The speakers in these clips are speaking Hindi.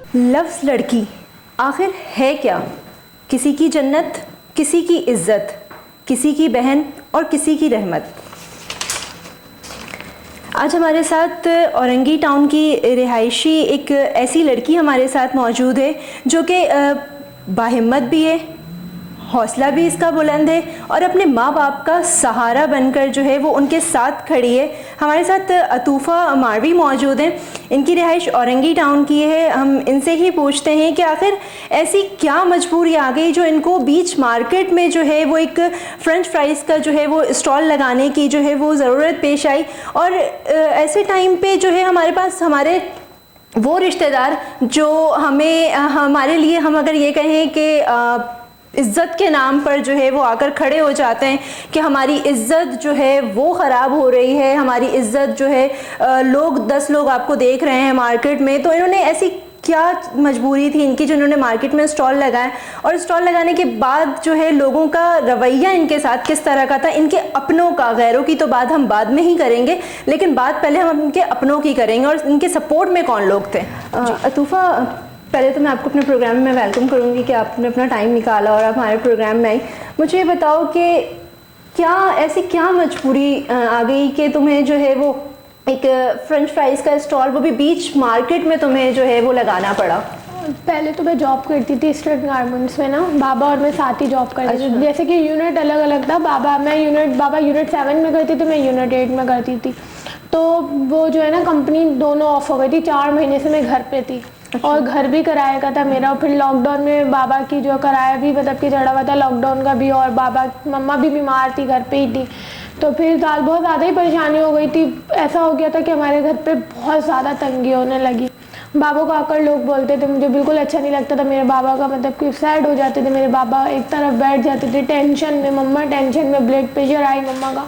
लफ्ज़ लड़की आखिर है क्या? किसी की जन्नत, किसी की इज्जत, किसी की बहन और किसी की रहमत। आज हमारे साथ औरंगी टाउन की रिहायशी एक ऐसी लड़की हमारे साथ मौजूद है जो कि बाहिम्मत भी है, हौसला भी इसका बुलंद है और अपने माँ बाप का सहारा बनकर जो है वो उनके साथ खड़ी है। हमारे साथ अतूफ़ा मारवी मौजूद हैं। इनकी रिहाइश औरंगी टाउन की है। हम इनसे ही पूछते हैं कि आखिर ऐसी क्या मजबूरी आ गई जो इनको बीच मार्केट में जो है वो एक फ्रेंच फ्राइज़ का जो है वो स्टॉल लगाने की जो है वो ज़रूरत पेश आई। और ऐसे टाइम पे जो है हमारे पास हमारे वो रिश्तेदार जो हमें हमारे लिए हम अगर ये कहें कि इज़्ज़त के नाम पर जो है वो आकर खड़े हो जाते हैं कि हमारी इज़्ज़त जो है वो ख़राब हो रही है, हमारी इज़्ज़त जो है 10 लोग आपको देख रहे हैं मार्केट में। तो इन्होंने ऐसी क्या मजबूरी थी इनकी जो इन्होंने मार्केट में स्टॉल लगाया और स्टॉल लगाने के बाद जो है लोगों का रवैया इनके साथ किस तरह का था, इनके अपनों का। गैरों की तो बात हम बाद में ही करेंगे, लेकिन बात पहले हम इनके अपनों की करेंगे और इनके सपोर्ट में कौन लोग थे। अतूफ़ा, पहले तो मैं आपको अपने प्रोग्राम में वेलकम करूंगी कि आपने अपना टाइम निकाला और आप हमारे प्रोग्राम में आई। मुझे ये बताओ कि ऐसी क्या मजबूरी आ गई कि तुम्हें जो है वो एक फ्रेंच फ्राइज़ का स्टॉल, वो भी बीच मार्केट में, तुम्हें जो है वो लगाना पड़ा? पहले तो मैं जॉब करती थी स्ट्रीट गारमेंट्स में ना, बाबा और मैं साथ ही जॉब करती थी। जैसे कि यूनिट अलग अलग था, बाबा यूनिट 7 में करती थी, मैं यूनिट 8 में करती थी। तो वो जो है ना कंपनी दोनों ऑफ हो गई थी। 4 महीने से मैं घर पे थी और घर भी किराए का था मेरा। फिर लॉकडाउन में बाबा की जो किराया भी मतलब कि चढ़ा हुआ था लॉकडाउन का भी, और मम्मा भी बीमार थी, घर पे ही थी। तो फिर बहुत ज़्यादा ही परेशानी हो गई थी। ऐसा हो गया था कि हमारे घर पे बहुत ज़्यादा तंगी होने लगी। बाबा को आकर लोग बोलते थे, मुझे बिल्कुल अच्छा नहीं लगता था। मेरे बाबा का मतलब कि सैड हो जाते थे मेरे बाबा, एक तरफ बैठ जाते थे टेंशन में, मम्मा टेंशन में, ब्लड प्रेशर आई मम्मा का।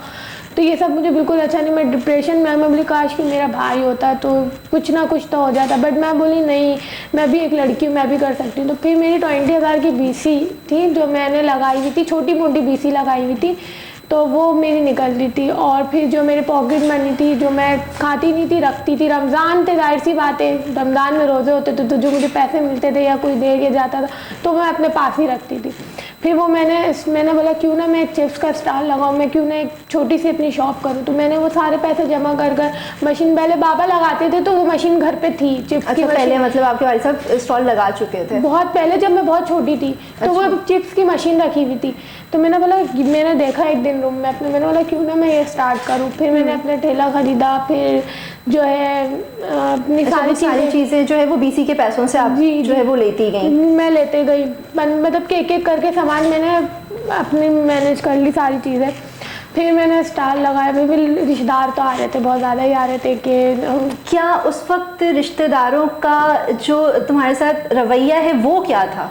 तो ये सब मुझे बिल्कुल अच्छा नहीं, मैं डिप्रेशन में। मैं बोली काश कि मेरा भाई होता तो कुछ ना कुछ तो हो जाता, बट मैं बोली नहीं, मैं भी एक लड़की हूँ, मैं भी कर सकती हूँ। तो फिर मेरी 20,000 की बीसी थी जो मैंने लगाई हुई थी, छोटी मोटी बीसी लगाई हुई थी, तो वो मेरी निकल रही थी। और फिर जो मेरे पॉकेट मनी थी जो मैं खाती नहीं थी, रखती थी। रमज़ान थे, जाहिर सी बात है, रमज़ान में रोज़े होते थे, तो जो मुझे पैसे मिलते थे या कोई दे के जाता था तो मैं अपने पास ही रखती थी। फिर वो मैंने बोला क्यों ना मैं एक चिप्स का स्टॉल लगाऊँ, मैं क्यों ना एक छोटी सी अपनी शॉप करूँ। तो मैंने वो सारे पैसे जमा कर मशीन, पहले बाबा लगाते थे तो वो मशीन घर पे थी चिप्स की। पहले मतलब आपके वाले साहब स्टॉल लगा चुके थे? बहुत पहले, जब मैं बहुत छोटी थी तो वो चिप्स की मशीन रखी हुई थी। तो मैंने देखा एक दिन रूम में अपने, मैंने बोला क्यों ना मैं ये स्टार्ट करूँ। फिर मैंने अपने ठेला ख़रीदा, फिर जो है अपनी सारी चीज़ें जो है वो बीसी के पैसों से आप जो है वो लेती गई? मैं लेते गई, मतलब कि एक एक करके सामान मैंने अपनी मैनेज कर ली सारी चीज़ें। फिर मैंने स्टॉल लगाया। फिर रिश्तेदार तो आ रहे थे, बहुत ज़्यादा ही आ रहे थे कि क्या उस वक्त रिश्तेदारों का जो तुम्हारे साथ रवैया है वो क्या था?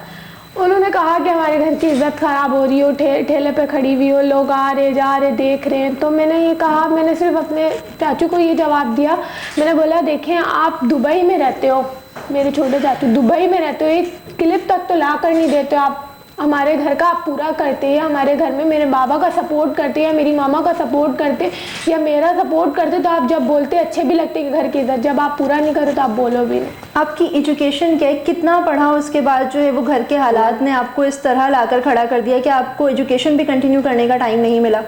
उन्होंने कहा कि हमारे घर की इज़्ज़त ख़राब हो रही हो, ठेले पे खड़ी हुई हो, लोग आ रहे जा रहे देख रहे हैं। तो मैंने ये कहा, मैंने सिर्फ अपने चाचू को ये जवाब दिया, मैंने बोला देखें आप दुबई में रहते हो, मेरे छोटे चाचू दुबई में रहते हो, एक क्लिप तक तो ला कर नहीं देते हो आप, हमारे घर का आप पूरा करते हैं, हमारे घर में मेरे बाबा का सपोर्ट करते या मेरी मामा का सपोर्ट करते या मेरा सपोर्ट करते, तो आप जब बोलते अच्छे भी लगते कि घर की इज्जत, जब आप पूरा नहीं करो तो आप बोलो भी नहीं। आपकी एजुकेशन क्या है, कितना पढ़ा उसके बाद जो है वो घर के हालात ने आपको इस तरह लाकर खड़ा कर दिया कि आपको एजुकेशन भी कंटिन्यू करने का टाइम नहीं मिला?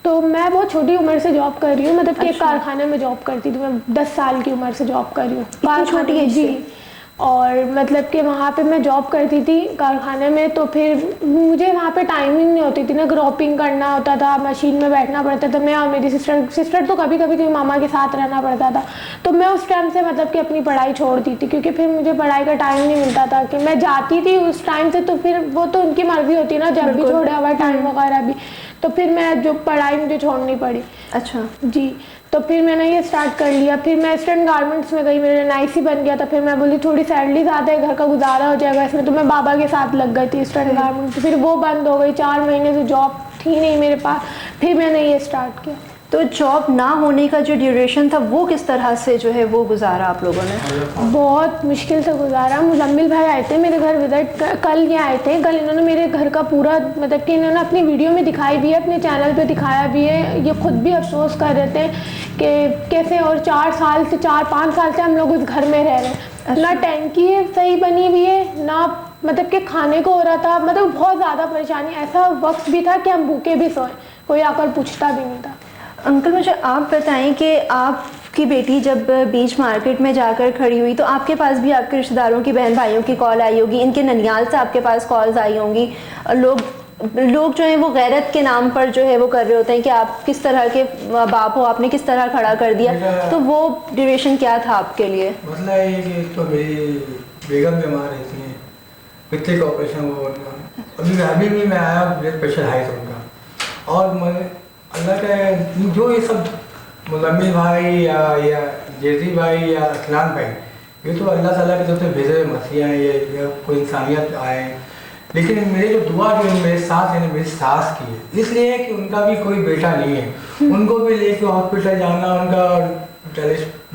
तो मैं बहुत छोटी उम्र से जॉब कर रही हूँ, मतलब कि एक कारखाने में जॉब करती थी मैं, 10 साल की उम्र से जॉब कर रही हूँ छोटी एज से। और मतलब कि वहाँ पे मैं जॉब करती थी कारखाने में। तो फिर मुझे वहाँ पे टाइमिंग नहीं होती थी ना, ग्रोपिंग करना होता था, मशीन में बैठना पड़ता था। मैं और मेरी सिस्टर तो कभी कभी मामा के साथ रहना पड़ता था। तो मैं उस टाइम से मतलब कि अपनी पढ़ाई छोड़ दी थी, क्योंकि फिर मुझे पढ़ाई का टाइम नहीं मिलता था कि मैं जाती थी उस टाइम से, तो फिर वो तो उनकी मर्जी होती है ना, जब भी छोड़े हुआ टाइम वगैरह भी। तो फिर मैं जो पढ़ाई मुझे छोड़नी पड़ी। अच्छा जी। तो फिर मैंने ये स्टार्ट कर लिया। फिर मैं स्टैंड गारमेंट्स में गई, मेरा नाइसी बन गया था। फिर मैं बोली थोड़ी सैलरी ज़्यादा है, घर का गुजारा हो जाएगा इसमें, तो मैं बाबा के साथ लग गई थी स्टैंड गारमेंट्स। फिर वो बंद हो गई, 4 महीने से जॉब थी नहीं मेरे पास। फिर मैंने ये स्टार्ट किया। तो जॉब ना होने का जो ड्यूरेशन था वो किस तरह से जो है वो गुजारा आप लोगों ने? बहुत मुश्किल से गुजारा। मुजम्मिल भाई आए थे मेरे घर विजिट, कल ये आए थे। कल इन्होंने मेरे घर का पूरा मतलब कि इन्होंने अपनी वीडियो में दिखाई भी है, अपने चैनल पे दिखाया भी है। ये खुद भी अफसोस कर रहे थे कि कैसे, और 4 5 साल से हम लोग उस घर में रह रहे हैं। ना टैंकी सही बनी हुई है, ना मतलब कि खाने को हो रहा था, मतलब बहुत ज़्यादा परेशानी। ऐसा वक्त भी था कि हम भूखे भी सोए, कोई आकर पूछता भी नहीं था। अंकल मुझे आप बताएं कि आपकी बेटी जब बीच मार्केट में जाकर खड़ी हुई तो आपके पास भी आपके रिश्तेदारों की, बहन भाइयों की कॉल आई होगी, इनके ननियाल से आपके पास कॉल्स आई होंगी, लोग जो हैं वो गैरत के नाम पर जो है वो कर रहे होते हैं कि आप किस तरह के बाप हो, आपने किस तरह खड़ा कर दिया, तो वो ड्यूरेशन क्या था आपके लिए? मसला ये है कि तो मेरी बेगम बीमार रहती हैं, पित्ते का ऑपरेशन हुआ उनका, अभी भी मैं आया, ब्लड प्रेशर हाई था उनका। और मैं अल्लाह का जो ये सब मुज़म्मिल भाई या जैजी भाई या असलान भाई, ये तो अल्लाह ताला की तरफ से भेजे हुए मसीहा हैं, ये कोई इंसानियत आए। लेकिन मेरी जो दुआ जो मेरे साथ है, मेरी सास की है, इसलिए कि उनका भी कोई बेटा नहीं है, उनको भी लेके हॉस्पिटल जाना, उनका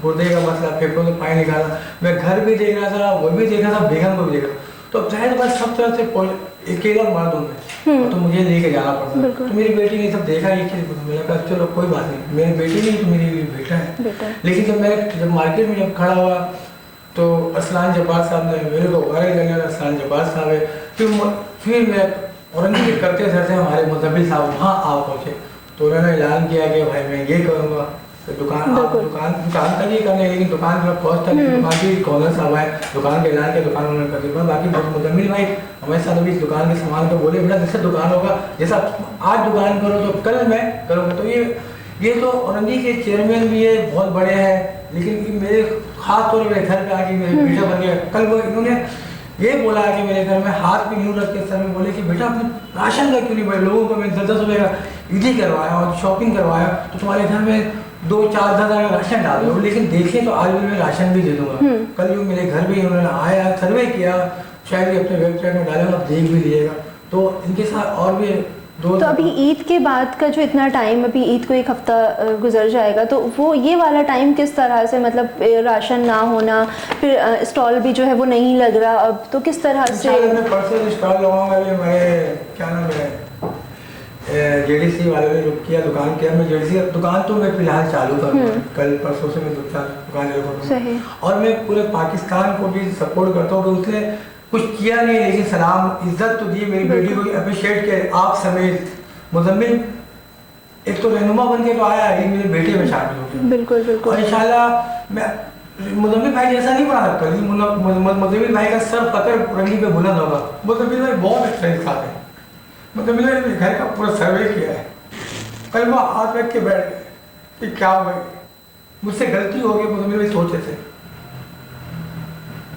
गुर्दे का मसला, फेफड़ों से पानी निकालना, मैं घर भी देख रहा था, वो भी देख रहा था, बेगम को भी देख रहा था। तो जाहिर बात सब तरह से अकेला मर्द हूँ मैं, तो मुझे लेके जाना पड़ता। तो मेरी बेटी ने सब देखा, ये मैंने कहा चलो कोई बात नहीं, मेरी बेटी नहीं तो मेरी बेटा है। लेकिन जब मार्केट में जब खड़ा हुआ तो असलान जब्बार साहब ने मेरे को वायरल करने वाला, असलान जब्बार साहब है, फिर मैं औरंगजेब करते थे हमारे मुज़म्मिल साहब वहाँ आ पहुँचे, तो उन्होंने ऐलान किया कि भाई मैं ये करूँगा, तो दुकान तक ही करने, लेकिन दुकान का कॉस्ट था, दुकान की कॉर्नर साहब आए, दुकान के ऐलान के दुकान उन्होंने कर दिया। बाकी मुज़म्मिल भाई हमारे साथ अभी इस दुकान के सामान को बोले बेटा जैसे दुकान होगा, जैसा आज दुकान करो तो कल मैं करूँगा। तो ये तो औरंगजेब के चेयरमैन भी है, बहुत बड़े हैं, लेकिन मेरे खास तौर पर मेरे घर पे आके मेरे बेटा बन गया। कल वो इन्होंने ये बोला कि मेरे घर में हाथ भी यूँ रख के सर में बोले कि बेटा अपने राशन का क्यों नहीं, बड़े लोगों को मैंने 10-10 रुपये का ईदी करवाया और शॉपिंग करवाया, तो तुम्हारे घर में 2-4 हज़ार का राशन डाल दो। लेकिन देखिए तो आज भी मैं राशन भी दे दूँगा। कल जो मेरे घर भी उन्होंने आया, सर्वे किया, शायद अपने वेबसाइट में डालेगा, आप देख भी लीजिएगा। तो इनके साथ और भी तो अभी ईद के बाद का जो इतना टाइम, अभी ईद को एक हफ्ता गुजर जाएगा, तो वो ये वाला टाइम किस तरह से, मतलब राशन ना होना, फिर स्टॉल भी जो है वो नहीं लग रहा अब, तो किस तरह से? मैं परसों स्टॉल लगाऊंगा, मैं क्या नाम है जेडीसी वाले ने रुक किया, दुकान किया, मैं जेडीसी दुकान तो मैं फिलहाल चालू करूँगा, कल परसों से मैं दुकान लगाऊंगा। और मैं पूरे पाकिस्तान को भी सपोर्ट करता हूँ कि उसने कुछ किया नहीं, लेकिन सलाम इज्जत तो दी, मेरी बेटी को अप्रिशिएट किया, आप समेत मुज़म्मिल एक तो रहनुमा बन के तो आया है, मेरे बेटे में शामिल हो गया। बिल्कुल बिल्कुल। और इंशाल्लाह मैं मुज़म्मिल भाई जैसा नहीं बना सकता, लेकिन मुज़म्मिल भाई का सर पकड़ रंगी पे बुलंद होगा। मुज़म्मिल भाई बहुत अच्छा इंसान है, मुज़म्मिल भाई मेरे घर का पूरा सर्वे किया है, कल वो हाथ रख के बैठ गए कि क्या भाई मुझसे गलती हो गई। मुज़म्मिल भाई सोचे थे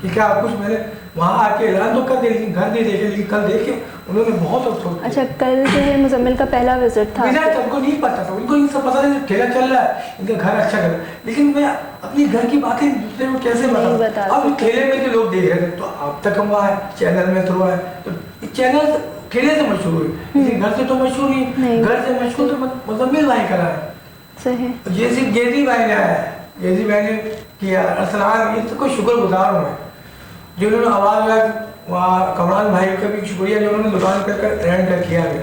कि क्या कुछ मैंने वहाँ आके ऐलान तो कर दिया, लेकिन घर नहीं देखे, लेकिन कल देखे उन्होंने बहुत अफसोस। अच्छा, कल जो है मुज़म्मिल का पहला विजिट था। उनको नहीं पता था, उनको ये सब पता नहीं, ठेला चल रहा है, इनका घर अच्छा कर, लेकिन मैं अपनी घर की बातें दूसरे को कैसे बता। अब ठेले में जो लोग देख रहे थे, तो अब तक हम है चैनल में थ्रू है, तो चैनल ठेले से मशहूर हुई, लेकिन घर से तो मशहूर नहीं, घर से मशहूर तो मुज़म्मिल भाई करा है। सही। जेजी भाई ने आया, जेजी भाई ने किया, असलान, ये तो शुक्रगुजार हूँ मैं, जिन्होंने आवाज़ वहाँ कमरान भाई का भी शुक्रिया, जो उन्होंने दुकान कर रैंड कर किया गया।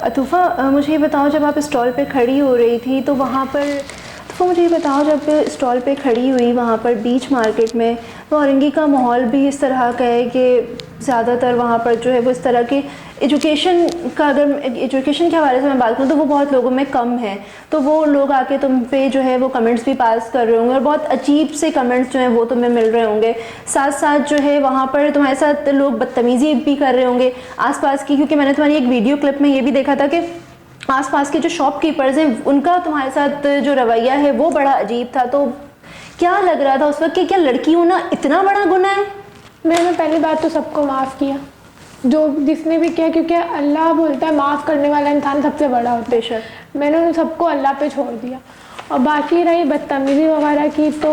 अतूफ़ा मुझे ये बताओ, जब आप स्टॉल पे खड़ी हो रही थी तो वहाँ पर, तो मुझे ये बताओ जब स्टॉल पे खड़ी हुई वहाँ पर बीच मार्केट में, तो औरंगी का माहौल भी इस तरह का है कि ज़्यादातर वहाँ पर जो है वो इस तरह की एजुकेशन का, अगर एजुकेशन के हवाले से मैं बात करूँ तो वो बहुत लोगों में कम है, तो वो लोग आके तुम पे जो है वो कमेंट्स भी पास कर रहे होंगे और बहुत अजीब से कमेंट्स जो हैं वो तुम्हें मिल रहे होंगे। साथ साथ जो है वहाँ पर तुम्हारे साथ लोग बदतमीज़ी भी कर रहे होंगे आसपास की, क्योंकि मैंने तुम्हारी एक वीडियो क्लिप में ये भी देखा था कि आसपास के जो शॉपकीपर्स हैं उनका तुम्हारे साथ जो रवैया है वो बड़ा अजीब था। तो क्या लग रहा था उस वक्त कि क्या लड़की होना इतना बड़ा गुनाह है? मैंने पहली बात तो सबको माफ़ किया, जो जिसने भी किया, क्योंकि अल्लाह बोलता है माफ़ करने वाला इंसान सबसे बड़ा होता है। बेशक मैंने उन सबको अल्लाह पे छोड़ दिया, और बाकी रही बदतमीज़ी वगैरह की तो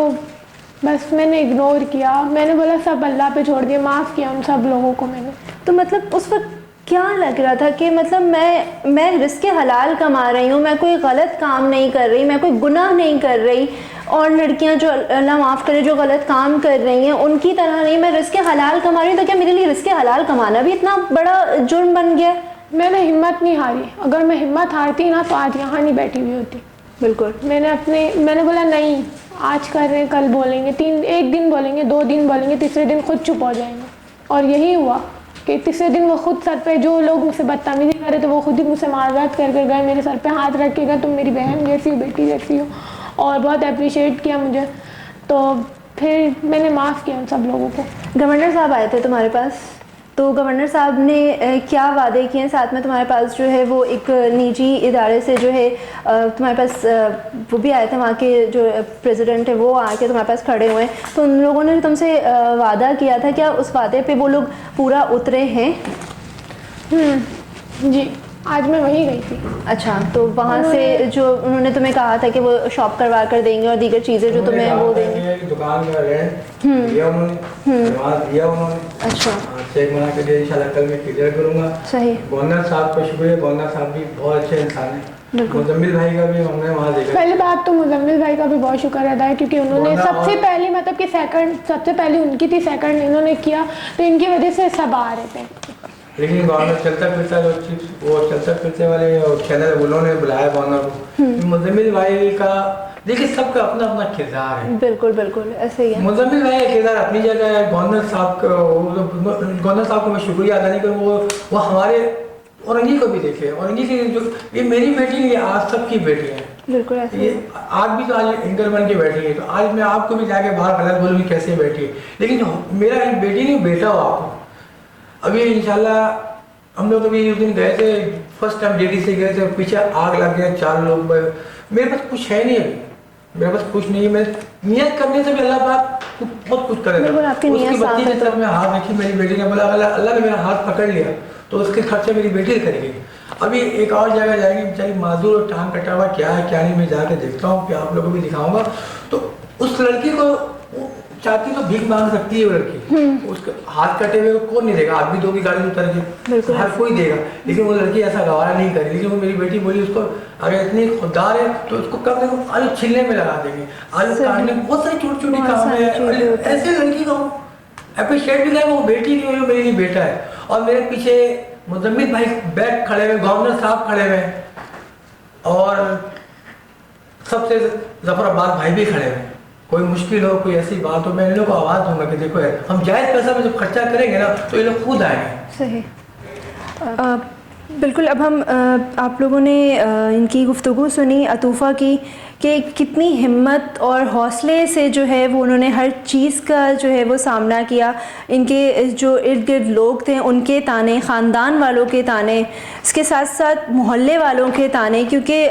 बस मैंने इग्नोर किया, मैंने बोला सब अल्लाह पे छोड़ दिया, माफ़ किया उन सब लोगों को मैंने। तो मतलब उस वक्त क्या लग रहा था कि मतलब मैं रिस्क हलाल कमा रही हूँ, मैं कोई गलत काम नहीं कर रही, मैं कोई गुनाह नहीं कर रही, और लड़कियाँ जो अल्लाह माफ़ करे जो गलत काम कर रही हैं उनकी तरह नहीं, मैं रिस्क हलाल कमा रही हूँ, तो क्या मेरे लिए रिस्क हलाल कमाना भी इतना बड़ा जुर्म बन गया? मैंने हिम्मत नहीं हारी, अगर मैं हिम्मत हारती ना तो आज यहाँ नहीं बैठी हुई होती। बिल्कुल। मैंने बोला नहीं, आज कर रहे हैं कल बोलेंगे, एक दिन बोलेंगे, 2 दिन बोलेंगे, तीसरे दिन खुद चुप हो जाएंगे। और यही हुआ कि तीसरे दिन वो खुद सर पे, जो लोग मुझसे बदतमीजी कर रहे थे वो खुद ही मुझसे मारवाट कर कर गए, मेरे सर पे हाथ रख के गए, तुम मेरी बहन जैसी हो, बेटी जैसी हो, और बहुत अप्रिशिएट किया मुझे। तो फिर मैंने माफ़ किया उन सब लोगों को। गवर्नर साहब आए थे तुम्हारे पास, तो गवर्नर साहब ने क्या वादे किए हैं? साथ में तुम्हारे पास जो है वो एक निजी इदारे से जो है तुम्हारे पास वो भी आए थे, वहाँ के जो प्रेसिडेंट है वो आके तुम्हारे पास खड़े हुए हैं, तो उन लोगों ने तुमसे वादा किया था, क्या उस वादे पे वो लोग पूरा उतरे हैं? जी, आज मैं वहीं गई थी। अच्छा, तो वहाँ से जो उन्होंने तुम्हें कहा था कि वो शॉप करवा कर देंगे और दीगर चीज़ें जो तुम्हें वो देंगे, दुकान का रेंट दिया उन्होंने, एडवांस दिया उन्होंने। अच्छा, चेक बना के दिया, इंशाल्लाह कल मैं क्लियर करूँगा। सही। गवर्नर साहब का शुक्रिया, गवर्नर साहब भी बहुत अच्छे इंसान हैं। मुजम्मिल भाई का भी हमने वहाँ देखा। पहले बात तो मुजम्मिल भाई का भी बहुत शुक्र अदा है, क्योंकि उन्होंने सबसे पहले मतलब कि सबसे पहले उनकी थी, सेकंड इन्होंने किया, तो इनकी वजह से सब आ रहे थे। लेकिन गवर्नर चलता फिरता जो वो चलता फिरते वाले चैनल उन्होंने बुलाया गवर्नर को। मुजम्मिल भाई का देखिए सबका अपना अपना किरदार है। बिल्कुल बिल्कुल ऐसे ही है। मुजम्मिल भाई का किरदार अपनी जगह है। गवर्नर साहब को मैं शुक्रिया अदा नहीं करूँ, वो हमारे औरंगी को भी देखे, औरंगी की जो ये मेरी बेटी नहीं, आज सबकी बेटी है। बिल्कुल ऐसे ये आज भी तो आज इंटर बन के बैठी है, तो आज मैं आपको भी जाके बाहर गलत बोलूँगी कैसे बैठी है, लेकिन मेरा एक बेटी नहीं बेटा हो आप। अभी इंशाल्लाह हम लोग अभी उस दिन गए थे, फर्स्ट टाइम जेडी से गए थे, पीछे आग लग गया, 4 लोग। मेरे पास कुछ है नहीं, अभी मेरे पास कुछ नहीं है। मैं नियत करने से भी अल्लाह पाक बहुत कुछ करेगा। उसकी बच्ची के सर में हाथ रखी, मेरी बेटी ने बोला अल्लाह ने मेरा हाथ पकड़ लिया तो उसके खर्चे मेरी बेटी करेगी। अभी एक और जगह जाएगी, बेचारी माजूर और टांग कटा हुआ, क्या है क्या नहीं, मैं जाके देखता हूँ, कि आप लोगों को भी दिखाऊंगा। तो उस लड़की को चाहती तो भीख मांग सकती है वो लड़की, उसके हाथ कटे हुए कौन नहीं देगा, आप भी दोगी गाड़ी में उतर के, हर कोई देगा, लेकिन वो लड़की ऐसा गवारा नहीं करी। लेकिन वो मेरी बेटी बोली उसको अगर इतनी खुददार है तो उसको कम से कम आलू छिलने में लगा देंगे, आलू काटने में, बहुत सारी छोटी छोटी काम है। ऐसे लड़की को अप्रिशिएट भी करें, वो बेटी नहीं हुई, मेरी बेटा है। और मेरे पीछे मुजम्मिल भाई बैग खड़े हुए, गवर्नर साहब खड़े हुए, और सबसे जफराबाद भाई भी खड़े हुए। कोई मुश्किल हो, कोई ऐसी बात हो, मैं इन लोगों को आवाज़ दूंगा कि देखो यार, हम जायज़ पैसा में जब खर्चा करेंगे ना तो ये लोग खुद आएंगे। सही। बिल्कुल। अब हम आप लोगों ने इनकी गुफ्तगू सुनी अतूफ़ा की, कि कितनी हिम्मत और हौसले से जो है वो उन्होंने हर चीज़ का जो है वो सामना किया। इनके जो इर्द गिर्द लोग थे उनके ताने, ख़ानदान वालों के ताने, इसके साथ साथ मोहल्ले वालों के ताने, क्योंकि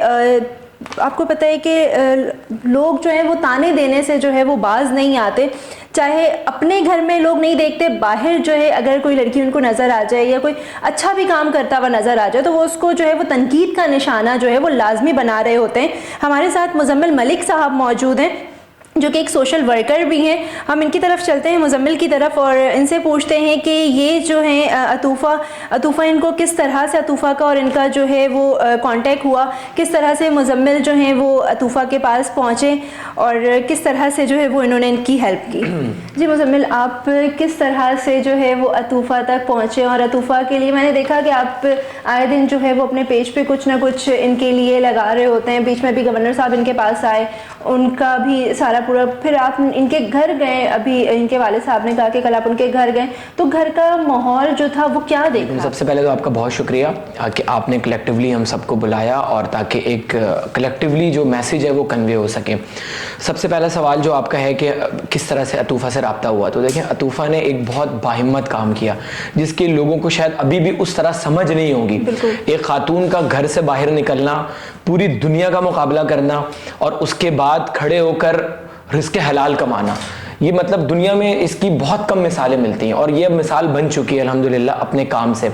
आपको पता है कि लोग जो है वो ताने देने से जो है वो बाज नहीं आते। चाहे अपने घर में लोग नहीं देखते, बाहर जो है अगर कोई लड़की उनको नज़र आ जाए या कोई अच्छा भी काम करता हुआ नज़र आ जाए तो वो उसको जो है वो तनकीद का निशाना जो है वो लाजमी बना रहे होते हैं। हमारे साथ मुजम्मिल मलिक साहब मौजूद हैं जो कि एक सोशल वर्कर भी हैं। हम इनकी तरफ चलते हैं, मुजम्मिल की तरफ, और इनसे पूछते हैं कि ये जो हैं अतूफ़ा इनको किस तरह से, अतूफ़ा का और इनका जो है वो कांटेक्ट हुआ, किस तरह से मुजम्मिल जो हैं वो अतूफ़ा के पास पहुँचे और किस तरह से जो है वो इन्होंने इनकी हेल्प की। जी मुजम्मिल, आप किस तरह से जो है वो अतूफ़ा तक पहुँचे, और अतूफ़ा के लिए मैंने देखा कि आप आए दिन जो है वो अपने पेज पे कुछ ना कुछ इनके लिए लगा रहे होते हैं। बीच में भी गवर्नर साहब इनके पास आए, उनका भी सारा पूरा, फिर आप इनके घर गए, अभी इनके वाले साहब ने कहा कि कल आप उनके घर गए, तो घर का माहौल जो था वो क्या देखा? सबसे पहले तो आपका बहुत शुक्रिया कि आपने कलेक्टिवली हम सबको बुलाया, और ताकि एक कलेक्टिवली जो मैसेज है वो कन्वे हो सके। सबसे पहला सवाल जो आपका है कि किस तरह से अतूफ़ा से रब्ता हुआ, तो देखें अतूफ़ा ने एक बहुत बाहिम्मत काम किया जिसके लोगों को शायद अभी भी उस तरह समझ नहीं होगी। एक खातून का घर से बाहर निकलना, पूरी दुनिया का मुकाबला करना, और उसके बाद खड़े होकर रिज़्क़ हलाल कमाना, ये मतलब दुनिया में इसकी बहुत कम मिसालें मिलती हैं, और ये अब मिसाल बन चुकी है अल्हम्दुलिल्लाह अपने काम से।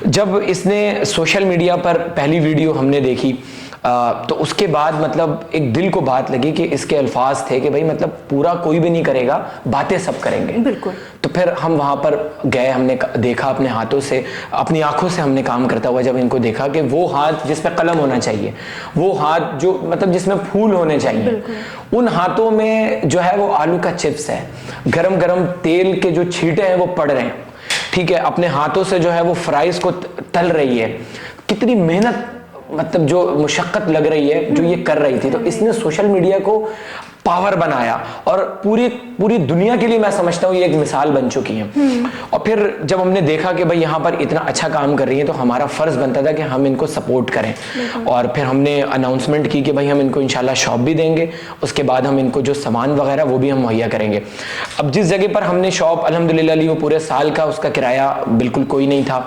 जब इसने सोशल मीडिया पर पहली वीडियो हमने देखी तो उसके बाद मतलब एक दिल को बात लगी कि इसके अल्फाज थे कि भाई मतलब पूरा कोई भी नहीं करेगा, बातें सब करेंगे। बिल्कुल। तो फिर हम वहाँ पर गए, हमने देखा अपने हाथों से, अपनी आंखों से हमने काम करता हुआ जब इनको देखा कि वो हाथ जिस पे कलम होना चाहिए, वो हाथ जो मतलब जिसमें फूल होने चाहिए, उन हाथों में जो है वो आलू का चिप्स है, गरम गरम तेल के जो छींटे हैं वो पड़ रहे हैं, ठीक है, अपने हाथों से जो है वो फ्राइज को तल रही है। कितनी मेहनत मतलब जो मुशक्कत लग रही है जो ये कर रही थी, तो इसने सोशल मीडिया को पावर बनाया और पूरी दुनिया के लिए मैं समझता हूँ ये एक मिसाल बन चुकी है। और फिर जब हमने देखा कि भाई यहाँ पर इतना अच्छा काम कर रही है तो हमारा फर्ज बनता था कि हम इनको सपोर्ट करें। और फिर हमने अनाउंसमेंट की कि भाई हम इनको इंशाल्लाह शॉप भी देंगे, उसके बाद हम इनको जो सामान वगैरह वो भी हम मुहैया करेंगे। अब जिस जगह पर हमने शॉप अल्हम्दुलिल्लाह ली वो पूरे साल का उसका किराया बिल्कुल कोई नहीं था,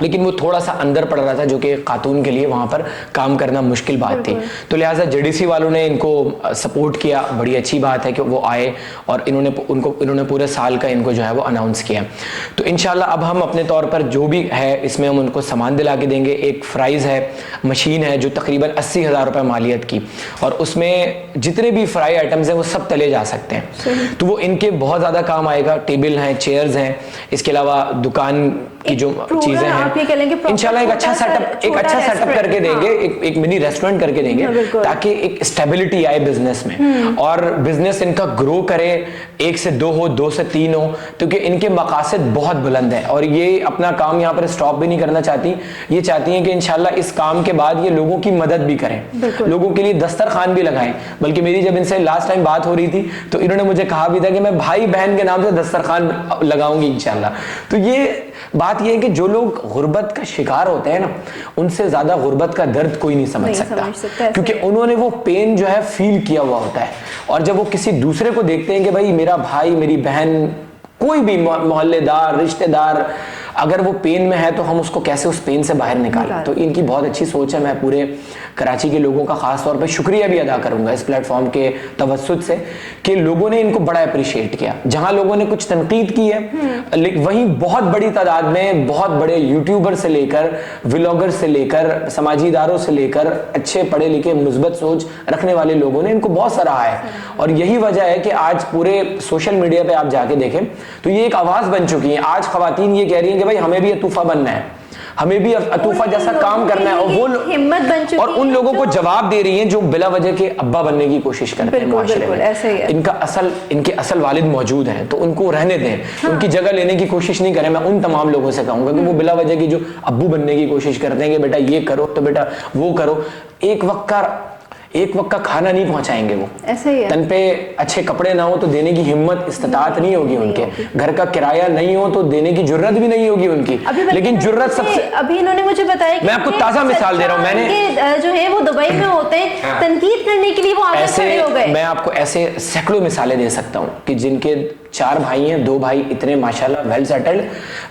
लेकिन वो थोड़ा सा अंदर पड़ रहा था जो कि खातून के लिए वहाँ पर काम करना मुश्किल बात थी। तो लिहाजा जेडीसी वालों ने इनको सपोर्ट किया, बड़ी अच्छी बात है कि वो आए और इन्होंने पूरे साल का इनको जो है वो अनाउंस किया। तो इंशाल्लाह अब हम अपने तौर पर जो भी है इसमें हम उनको सामान दिला के देंगे। एक फ्राइज़ है, मशीन है जो तकरीबन 80,000 रुपये मालियत की, और उसमें जितने भी फ्राई आइटम्स हैं वो सब तले जा सकते हैं, तो वो इनके बहुत ज़्यादा काम आएगा। टेबल हैं, चेयर्स हैं, इसके अलावा दुकान की जो चीज़ें हैं इंशाल्लाह एक अच्छा सेटअप करके देंगे, एक मिनी रेस्टोरेंट करके देंगे ताकि एक स्टेबिलिटी आए बिजनेस में और बिजनेस इनका ग्रो करे, 1 से 2 हो, 2 से 3 हो, क्योंकि इनके मकासद बहुत बुलंद है और ये अपना काम यहाँ पर स्टॉप भी नहीं करना चाहती। ये चाहती हैं कि इंशाल्लाह इस काम के बाद ये लोगों की मदद भी करें, लोगों के लिए दस्तरखान भी लगाएं। बल्कि मेरी जब इनसे लास्ट टाइम बात हो रही थी तो इन्होंने मुझे कहा भी था कि मैं भाई बहन के नाम से दस्तरखान लगाऊंगी इंशाल्लाह। तो ये बात ये है कि जो लोग गुर्बत का शिकार होते हैं ना, उनसे ज्यादा गुर्बत का दर्द कोई नहीं समझ सकता क्योंकि उन्होंने वो पेन जो है फील किया हुआ होता है। और जब वो किसी दूसरे को देखते हैं कि भाई मेरा भाई, मेरी बहन, कोई भी मोहल्लेदार, रिश्तेदार अगर वो पेन में है तो हम उसको कैसे उस पेन से बाहर निकालें। तो इनकी बहुत अच्छी सोच है। मैं पूरे कराची के लोगों का खास तौर पे शुक्रिया भी अदा करूंगा इस प्लेटफॉर्म के तवज्जुद से कि लोगों ने इनको बड़ा अप्रिशिएट किया। जहां लोगों ने कुछ तनकीद की है, लेकिन वहीं बहुत बड़ी तादाद में बहुत बड़े यूट्यूबर से लेकर व्लॉगर से लेकर समाजी इदारों से लेकर अच्छे पढ़े लिखे मुस्बत सोच रखने वाले लोगों ने इनको बहुत सराहा है। और यही वजह है कि आज पूरे सोशल मीडिया पे आप जाके देखें तो ये एक आवाज बन चुकी है। आज खवातीन ये कह रही हैं कि भाई हमें भी अतूफा बनना है, हमें भी अतूफा जैसा काम करना है, और वो हिम्मत बन चुकी है और उन लोगों को जवाब दे रही हैं जो बिला वजह के अब्बा बनने की कोशिश करते हैं माशरे में। इनके असल वालिद मौजूद हैं तो उनको रहने दें, उनकी जगह लेने की कोशिश नहीं करें। मैं उन तमाम लोगों से कहूंगा कि वो बिला वजह की जो अब्बू बनने की कोशिश करते हैं कि बेटा ये करो तो बेटा वो करो, एक वक्त का खाना नहीं पहुंचाएंगे वो, ऐसे ही है। तन पे अच्छे कपड़े ना हो तो देने की हिम्मत इस्तात नहीं होगी उनके, घर का किराया नहीं हो तो देने की जुर्रत भी नहीं होगी उनकी। लेकिन जुर्रत सबसे, अभी इन्होंने मुझे बताया कि मैं आपको ताजा मिसाल दे रहा हूं, मैंने जो है वो दुबई में होते हैं, तनकीद करने के लिए वो आगे खड़े हो गए। मैं आपको ऐसे सैकड़ों मिसालें दे सकता हूं कि जिनके 4 भाई हैं, 2 भाई इतने माशाल्लाह वेल सेटल्ड,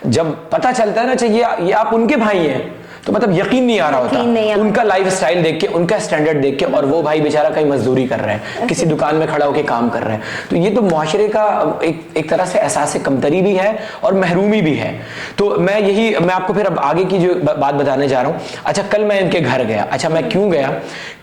जब पता चलता है ना चाहिए ये आप उनके भाई हैं तो मतलब यकीन नहीं आ रहा होता उनका लाइफ स्टाइल देख के, उनका स्टैंडर्ड देख के, और वो भाई बेचारा कहीं मजदूरी कर रहे हैं, किसी दुकान में खड़ा होकर काम कर रहे हैं। तो ये तो मुआशरे का एक तरह से एहसास कमतरी भी है और महरूमी भी है। तो मैं आपको फिर अब आगे की जो बात बताने जा रहा हूँ। अच्छा, कल मैं इनके घर गया। अच्छा, मैं क्यों गया?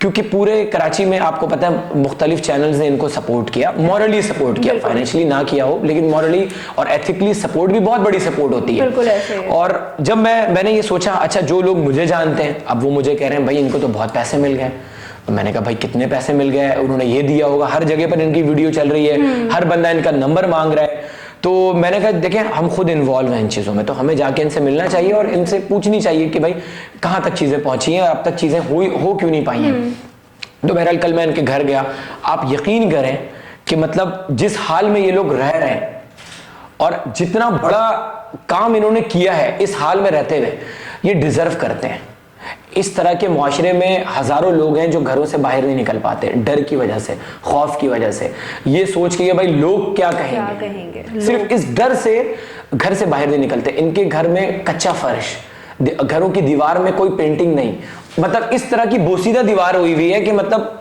क्योंकि पूरे कराची में आपको पता है मुख्तलिफ चैनल्स ने इनको सपोर्ट किया, मॉरली सपोर्ट किया, फाइनेंशियली ना किया हो लेकिन मॉरली और एथिकली सपोर्ट भी बहुत बड़ी सपोर्ट होती है। और जब मैंने ये सोचा, अच्छा जो लोग मुझे जानते हैं अब वो मुझे कह रहे हैं भाई इनको तो बहुत पैसे मिल गए। तो मैंने कहा भाई कितने पैसे मिल गए? उन्होंने ये दिया होगा, हर जगह पर इनकी वीडियो चल रही है, हर बंदा इनका नंबर मांग रहा है। तो मैंने कहा देखें हम खुद इन्वॉल्व हैं इन चीज़ों में, तो हमें जाके इनसे मिलना चाहिए और इनसे पूछनी चाहिए कि भाई कहाँ तक चीज़ें पहुंची हैं और अब तक चीज़ें हो क्यों नहीं पाई हैं। तो बहरहाल कल मैं इनके घर गया। आप यकीन करें कि मतलब जिस हाल में ये लोग रह रहे हैं और जितना बड़ा काम इन्होंने किया है इस हाल में रहते हुए, ये डिजर्व करते हैं। इस तरह के मुआशरे में हजारों लोग हैं जो घरों से बाहर नहीं निकल पाते, डर की वजह से, खौफ की वजह से, ये सोच के भाई लोग क्या कहेंगे, सिर्फ इस डर से घर से बाहर नहीं निकलते। इनके घर में कच्चा फर्श, घरों की दीवार में कोई पेंटिंग नहीं, मतलब इस तरह की बोसीदा दीवार हुई हुई है कि मतलब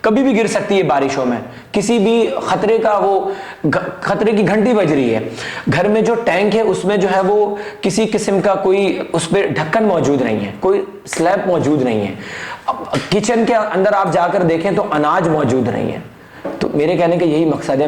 कभी भी गिर सकती है बारिशों में, किसी भी खतरे की घंटी बज रही है। घर में जो टैंक है उसमें जो है वो किसी किस्म का कोई उस पर ढक्कन मौजूद नहीं है, कोई स्लैब मौजूद नहीं है। किचन के अंदर आप जाकर देखें तो अनाज मौजूद नहीं है। तो मेरे कहने का यही मकसद है।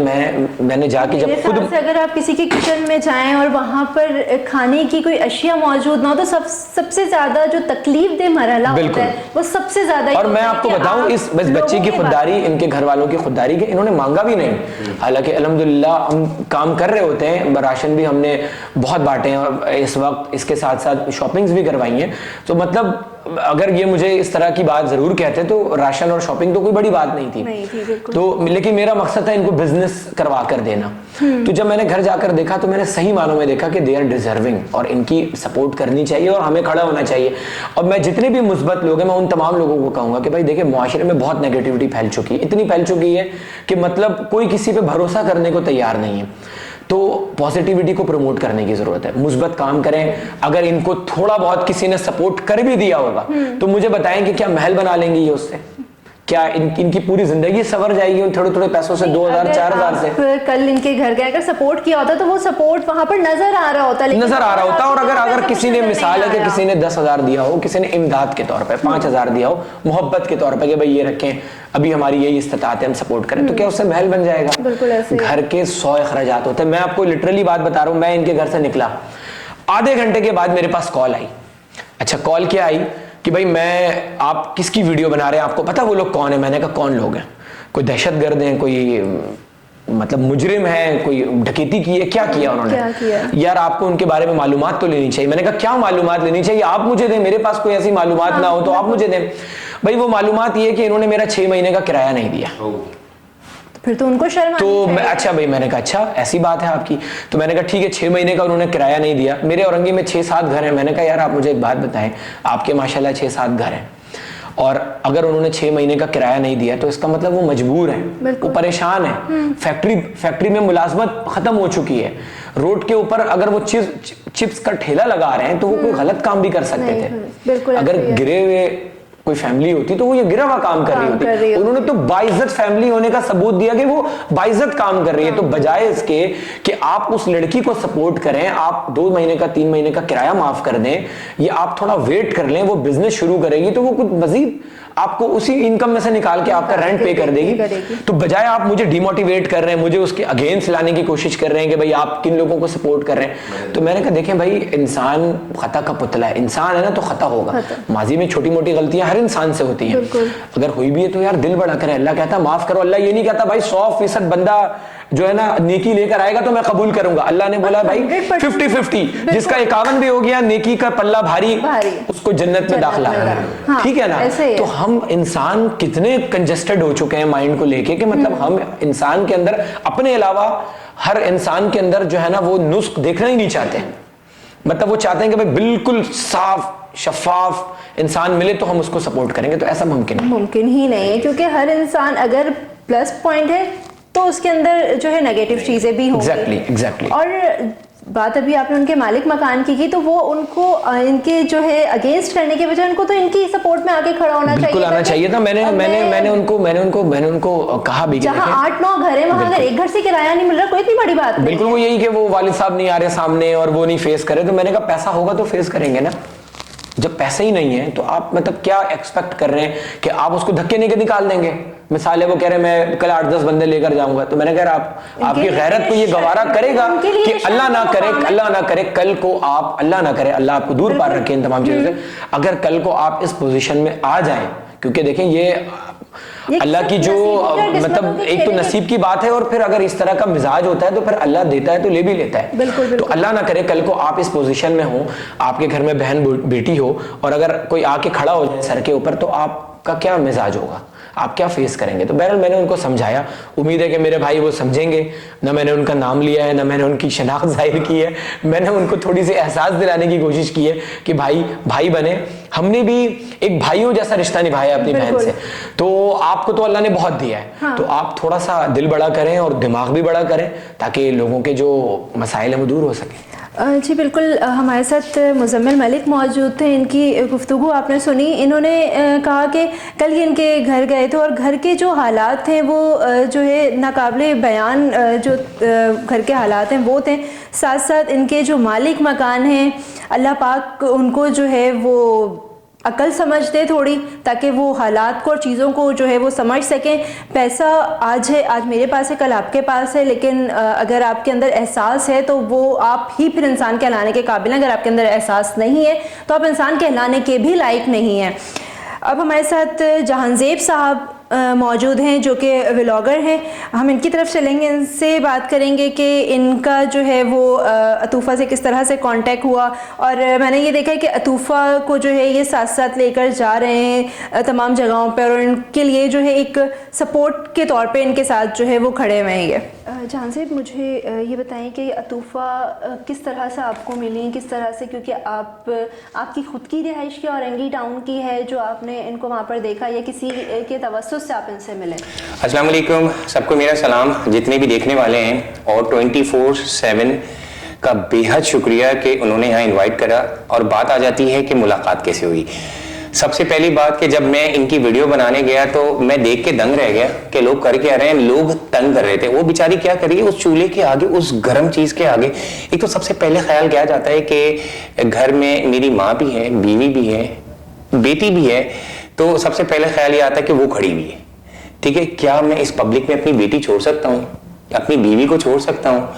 मैंने जाके जब खुद से अगर आप किसी के किचन में जाएं और वहां पर खाने की कोई अशिया मौजूद ना हो तो सबसे ज्यादा जो तकलीफ दे मरहला होता है वो सबसे ज्यादा। और मैं आपको बताऊं इस बच्चे की खुददारी, इनके घर वालों की खुददारी के इन्होंने मांगा भी नहीं। हालांकि अल्हम्दुलिल्लाह हम काम कर रहे होते हैं, राशन भी हमने बहुत बांटे हैं और इस वक्त इसके साथ साथ शॉपिंग्स भी करवाई हैं। तो मतलब अगर ये मुझे इस तरह की बात जरूर कहते तो राशन और शॉपिंग तो कोई बड़ी बात नहीं थी, बिल्कुल। तो लेकिन मेरा मकसद था इनको बिजनेस करवा कर देना। तो जब मैंने घर जाकर देखा तो मैंने सही मानों में देखा कि दे आर डिजर्विंग और इनकी सपोर्ट करनी चाहिए और हमें खड़ा होना चाहिए। और मैं जितने भी मुस्बत लोग हैं मैं उन तमाम लोगों को कहूंगा कि भाई देखिए मुआशरे में बहुत नेगेटिविटी फैल चुकी है, इतनी फैल चुकी है कि मतलब कोई किसी पे भरोसा करने को तैयार नहीं है। तो पॉजिटिविटी को प्रमोट करने की जरूरत है, मुस्बत काम करें। अगर इनको थोड़ा बहुत किसी ने सपोर्ट कर भी दिया होगा तो मुझे बताएं कि क्या महल बना लेंगी ये उससे? क्या इनकी पूरी जिंदगी सवर जाएगी उन थोड़े थोड़े पैसों से, 2000 4000 से? कल इनके घर गए अगर सपोर्ट किया होता तो वो सपोर्ट वहां पर नजर आ रहा होता, नजर आ रहा होता। और अगर किसी ने, मिसाल है कि किसी ने 10,000 दिया हो, किसी ने इमदाद के तौर पे 5,000 दिया हो, मोहब्बत के तौर पे कि भाई ये रखें, अभी हमारी यही इस्तिताअत है, हम सपोर्ट करें, तो क्या उससे महल बन जाएगा? बिल्कुल ऐसे। घर के 100 अखराजात होते हैं। मैं आपको लिटरली बात बता रहा हूँ, मैं इनके घर से निकला, आधे घंटे के बाद मेरे पास कॉल आई। अच्छा, कॉल क्या आई कि भाई आप किसकी वीडियो बना रहे हैं, आपको पता वो लोग कौन है? मैंने कहा कौन लोग हैं? कोई दहशतगर्द हैं, कोई मतलब मुजरिम है, कोई डकैती की है, क्या किया उन्होंने? क्या किया? यार आपको उनके बारे में मालूमात तो लेनी चाहिए। मैंने कहा क्या मालूमात लेनी चाहिए? आप मुझे दें, मेरे पास कोई ऐसी मालूमात ना हो तो आप मुझे दें। भाई वो मालूमात ये कि इन्होंने मेरा 6 महीने का किराया नहीं दिया। फिर तो उनको शर्म आनी तो चाहिए। अच्छा भाई, मैंने कहा अच्छा ऐसी बात है आपकी? तो मैंने कहा ठीक है, 6 महीने का उन्होंने किराया नहीं दिया। मेरे औरंगी में 6-7 घर हैं। मैंने कहा यार आप मुझे एक बात बताएं, आपके माशाल्लाह 6-7 घर हैं और अगर उन्होंने 6 महीने का किराया नहीं दिया तो इसका मतलब वो मजबूर है, वो परेशान है। फैक्ट्री में मुलाजमत खत्म हो चुकी है। रोड के ऊपर अगर वो चिप्स का ठेला लगा रहे हैं तो वो कोई गलत काम भी कर सकते थे। अगर गिरे हुए कोई फैमिली होती तो वो ये गिरा हुआ काम कर रही होती। उन्होंने तो बाइज्जत फैमिली होने का सबूत दिया कि वो बाइज्जत काम कर रही है। तो बजाय इसके कि आप उस लड़की को सपोर्ट करें, आप 2 महीने का 3 महीने का किराया माफ कर दें, या आप थोड़ा वेट कर लें, वो बिजनेस शुरू करेगी तो वो कुछ मजीद आपको उसी इनकम में से निकाल के आपका रेंट पे कर देगी। तो बजाय आप मुझे डिमोटिवेट कर रहे हैं, मुझे उसके अगेंस्ट लाने की कोशिश कर रहे हैं कि भाई आप किन लोगों को सपोर्ट कर रहे हैं, तो मैंने कहा देखें भाई, इंसान खता का पुतला है, इंसान है ना तो खता होगा। माजी में छोटी मोटी गलतियां हर इंसान से होती हैं, अगर हुई भी है तो यार दिल बड़ा करें। अल्लाह कहता माफ करो। अल्लाह ये नहीं कहता भाई 100% बंदा जो है ना नेकी लेकर आएगा तो मैं कबूल करूंगा। अल्लाह ने बोला भाई 50-50, जिसका 51 भी हो गया, नेकी का पल्ला भारी, उसको जन्नत में दाखिला है। ठीक है ना? तो हम इंसान कितने कंजेस्टेड हो चुके हैं माइंड को लेके कि मतलब हम इंसान के अंदर अपने अलावा हर इंसान के अंदर जो है ना वो नुस्ख देखना ही नहीं चाहते। मतलब वो चाहते हैं कि भाई बिल्कुल साफ शफाफ इंसान मिले तो हम उसको सपोर्ट करेंगे, तो ऐसा मुमकिन ही नहीं है, क्योंकि हर इंसान अगर प्लस पॉइंट है तो उसके अंदर जो है नेगेटिव चीजें भी होंगी। एग्जैक्टली। और बात अभी आपने उनके मालिक मकान की तो वो उनको इनके जो है अगेंस्ट करने के बजाय उनको तो इनकी सपोर्ट में आके खड़ा होना चाहिए। बिल्कुल आना चाहिए था। मैंने उनको कहा भी, जहाँ 8-9 घर है वहां अगर एक घर से किराया नहीं मिल रहा कोई इतनी बड़ी बात नहीं। बिल्कुल वो यही कि वो वालिद साहब नहीं आ रहे सामने और वो नहीं फेस करे। तो मैंने कहा पैसा होगा तो फेस करेंगे ना। जब पैसे ही नहीं है तो आप मतलब क्या एक्सपेक्ट कर रहे हैं कि आप उसको धक्के नहीं के निकाल देंगे? मिसाल है वो कह रहे मैं कल 8-10 बंदे लेकर जाऊंगा, तो मैंने कहा आपकी गैरत को ये गवारा करेगा कि अल्लाह ना करे कल को आप, अल्लाह ना करे, अल्लाह आपको दूर पार रखे इन तमाम चीजों से, अगर कल को आप इस पोजीशन में आ जाएं, क्योंकि देखें ये अल्लाह की जो मतलब एक तो नसीब की बात है, और फिर अगर इस तरह का मिजाज होता है तो फिर अल्लाह देता है तो ले भी लेता है। तो अल्लाह ना करे कल को आप इस पोजीशन में हो, आपके घर में बहन बेटी हो और अगर कोई आके खड़ा हो जाए सर के ऊपर, तो आपका क्या मिजाज होगा, आप क्या फेस करेंगे? तो बहरहाल मैंने उनको समझाया, उम्मीद है कि मेरे भाई वो समझेंगे। ना मैंने उनका नाम लिया है, ना मैंने उनकी शनाख्त जाहिर की है, मैंने उनको थोड़ी सी एहसास दिलाने की कोशिश की है कि भाई बने, हमने भी एक भाइयों जैसा रिश्ता निभाया अपनी बहन से, तो आपको तो अल्लाह ने बहुत दिया है। हाँ। तो आप थोड़ा सा दिल बड़ा करें और दिमाग भी बड़ा करें ताकि लोगों के जो मसाइल हैं वो दूर हो सके। जी बिल्कुल, हमारे साथ मुज़म्मिल मलिक मौजूद थे। इनकी गुफ्तगू आपने सुनी। इन्होंने कहा कि कल ही इनके घर गए थे और घर के जो हालात थे वो जो है नाकाबिले बयान जो घर के हालात हैं वो थे। साथ साथ इनके जो मालिक मकान हैं, अल्लाह पाक उनको जो है वो अकल समझ दे थोड़ी, ताकि वो हालात को और चीज़ों को जो है वो समझ सकें। पैसा आज है, आज मेरे पास है, कल आपके पास है, लेकिन अगर आपके अंदर एहसास है तो वो आप ही फिर इंसान कहलाने के काबिल हैं। अगर आपके अंदर एहसास नहीं है तो आप इंसान कहलाने के भी लायक नहीं हैं। अब हमारे साथ जहांजेब साहब मौजूद हैं जो कि व्लॉगर हैं। हम इनकी तरफ चलेंगे, इनसे बात करेंगे कि इनका जो है वो अतूफ़ा से किस तरह से कांटेक्ट हुआ। और मैंने ये देखा है कि अतूफ़ा को जो है ये साथ साथ लेकर जा रहे हैं तमाम जगहों पर, और इनके लिए जो है एक सपोर्ट के तौर पे इनके साथ जो है वो खड़े हुए हैं ये। जहां से मुझे ये बताएं कि अतूफ़ा किस तरह से आपको मिली, किस तरह से, क्योंकि आपकी ख़ुद की रिहाइश की औरंगी टाउन की है जो आपने इनको वहाँ पर देखा, या किसी के तवस्सुस से आप इनसे मिले? अस्सलाम वालेकुम, सबको मेरा सलाम, जितने भी देखने वाले हैं, और 24/7 का बेहद शुक्रिया कि उन्होंने यहाँ इनवाइट करा। और बात आ जाती है कि मुलाकात कैसे हुई। सबसे पहली बात कि जब मैं इनकी वीडियो बनाने गया तो मैं देख के दंग रह गया कि लोग कर क्या रहे हैं। लोग तंग कर रहे थे, वो बेचारी क्या करिए उस चूल्हे के आगे, उस गर्म चीज के आगे। एक तो सबसे पहले ख्याल क्या जाता है कि घर में मेरी माँ भी है, बीवी भी है, बेटी भी है, तो सबसे पहले ख्याल ये आता है कि वो खड़ी हुई है। ठीक है, क्या मैं इस पब्लिक में अपनी बेटी छोड़ सकता हूँ, अपनी बीवी को छोड़ सकता हूँ